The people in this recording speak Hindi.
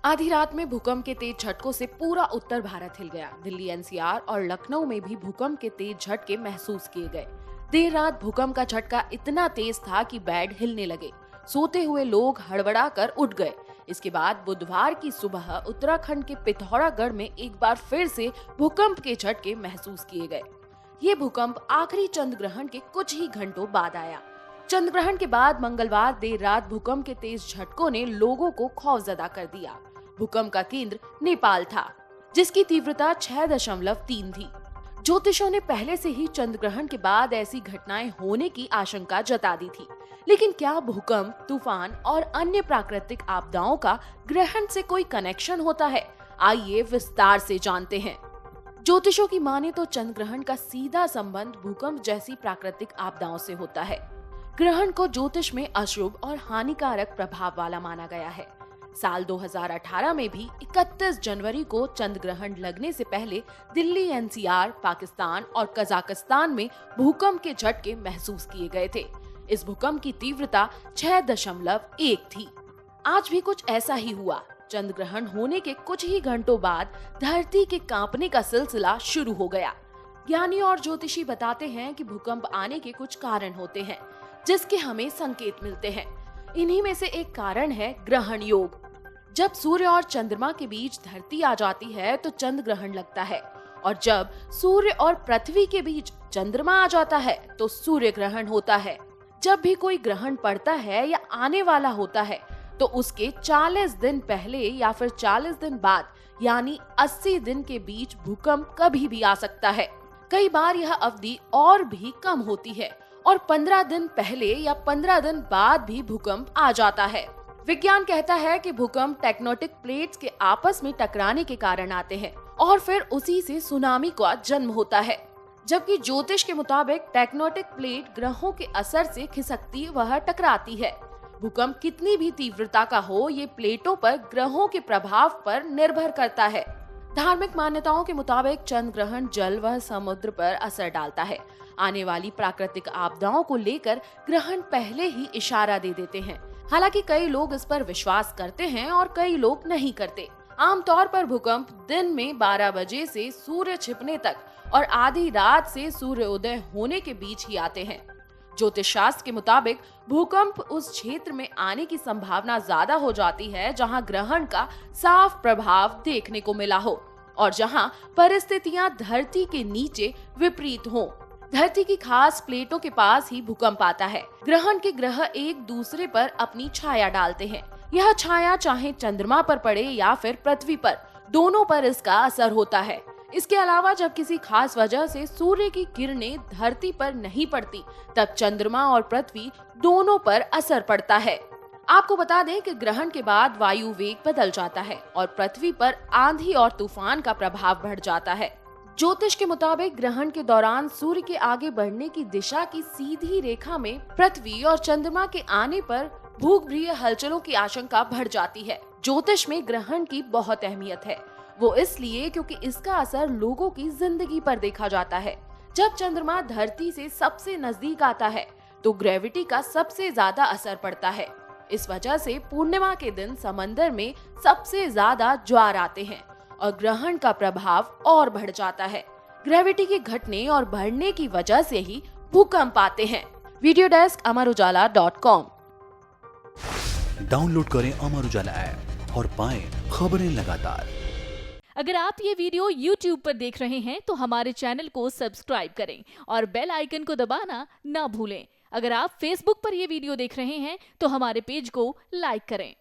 आधी रात में भूकंप के तेज झटकों से पूरा उत्तर भारत हिल गया। दिल्ली, एनसीआर और लखनऊ में भी भूकंप के तेज झटके महसूस किए गए। देर रात भूकंप का झटका इतना तेज था कि बेड हिलने लगे। सोते हुए लोग हड़बड़ा कर उठ गए। इसके बाद बुधवार की सुबह उत्तराखंड के पिथौरागढ़ में एक बार फिर से भूकंप के झटके महसूस किए गए। ये भूकंप आखिरी चंद्र ग्रहण के कुछ ही घंटों बाद आया। चंद्र ग्रहण के बाद मंगलवार देर रात भूकंप के तेज झटकों ने लोगों को खौफजदा कर दिया। भूकंप का केंद्र नेपाल था, जिसकी तीव्रता 6.3 थी। ज्योतिषों ने पहले से ही चंद्र ग्रहण के बाद ऐसी घटनाएं होने की आशंका जता दी थी। लेकिन क्या भूकंप, तूफान और अन्य प्राकृतिक आपदाओं का ग्रहण से कोई कनेक्शन होता है? आइए विस्तार से जानते हैं। ज्योतिषों की माने तो चंद्र ग्रहण का सीधा संबंध भूकंप जैसी प्राकृतिक आपदाओं से होता है। ग्रहण को ज्योतिष में अशुभ और हानिकारक प्रभाव वाला माना गया है। साल 2018 में भी 31 जनवरी को चंद्र ग्रहण लगने से पहले दिल्ली, एनसीआर, पाकिस्तान और कजाकिस्तान में भूकंप के झटके महसूस किए गए थे। इस भूकंप की तीव्रता 6.1 थी। आज भी कुछ ऐसा ही हुआ। चंद्र ग्रहण होने के कुछ ही घंटों बाद धरती के कांपने का सिलसिला शुरू हो गया। ज्ञानी और ज्योतिषी बताते हैं कि भूकंप आने के कुछ कारण होते हैं, जिसके हमें संकेत मिलते हैं। इन्हीं में से एक कारण है ग्रहण योग। जब सूर्य और चंद्रमा के बीच धरती आ जाती है तो चंद्र ग्रहण लगता है, और जब सूर्य और पृथ्वी के बीच चंद्रमा आ जाता है तो सूर्य ग्रहण होता है। जब भी कोई ग्रहण पड़ता है या आने वाला होता है तो उसके 40 दिन पहले या फिर 40 दिन बाद यानी 80 दिन के बीच भूकंप कभी भी आ सकता है। कई बार यह अवधि और भी कम होती है और 15 दिन पहले या 15 दिन बाद भी भूकंप आ जाता है। विज्ञान कहता है कि भूकंप टेक्टोनिक प्लेट्स के आपस में टकराने के कारण आते हैं और फिर उसी से सुनामी का जन्म होता है। जबकि ज्योतिष के मुताबिक टेक्टोनिक प्लेट ग्रहों के असर से खिसकती वह टकराती है। भूकंप कितनी भी तीव्रता का हो, ये प्लेटों पर ग्रहों के प्रभाव पर निर्भर करता है। धार्मिक मान्यताओं के मुताबिक चंद्र ग्रहण जल व समुद्र पर असर डालता है। आने वाली प्राकृतिक आपदाओं को लेकर ग्रहण पहले ही इशारा दे देते हैं। हालांकि कई लोग इस पर विश्वास करते हैं और कई लोग नहीं करते। आमतौर पर भूकंप दिन में 12 बजे से सूर्य छिपने तक और आधी रात से सूर्योदय होने के बीच ही आते हैं। ज्योतिष शास्त्र के मुताबिक भूकंप उस क्षेत्र में आने की संभावना ज्यादा हो जाती है जहां ग्रहण का साफ प्रभाव देखने को मिला हो और जहां परिस्थितियां धरती के नीचे विपरीत हों। धरती की खास प्लेटों के पास ही भूकंप आता है। ग्रहण के ग्रह एक दूसरे पर अपनी छाया डालते हैं। यह छाया चाहे चंद्रमा पर पड़े या फिर पृथ्वी पर, दोनों पर इसका असर होता है। इसके अलावा जब किसी खास वजह से सूर्य की किरणें धरती पर नहीं पड़ती, तब चंद्रमा और पृथ्वी दोनों पर असर पड़ता है। आपको बता दें कि ग्रहण के बाद वायु वेग बदल जाता है और पृथ्वी पर आंधी और तूफान का प्रभाव बढ़ जाता है। ज्योतिष के मुताबिक ग्रहण के दौरान सूर्य के आगे बढ़ने की दिशा की सीधी रेखा में पृथ्वी और चंद्रमा के आने पर भूगर्भीय हलचलों की आशंका बढ़ जाती है। ज्योतिष में ग्रहण की बहुत अहमियत है। वो इसलिए क्योंकि इसका असर लोगों की जिंदगी पर देखा जाता है। जब चंद्रमा धरती से सबसे नजदीक आता है तो ग्रेविटी का सबसे ज्यादा असर पड़ता है। इस वजह से पूर्णिमा के दिन समंदर में सबसे ज्यादा ज्वार आते हैं और ग्रहण का प्रभाव और बढ़ जाता है। ग्रेविटी के घटने और बढ़ने की वजह से ही भूकंप आते हैं। Video desk amarujala.com। डाउनलोड करें अमर उजाला ऐप और पाएं खबरें लगातार। अगर आप ये वीडियो YouTube पर देख रहे हैं तो हमारे चैनल को सब्सक्राइब करें और बेल आइकन को दबाना ना भूलें। अगर आप Facebook पर ये वीडियो देख रहे हैं तो हमारे पेज को लाइक करें।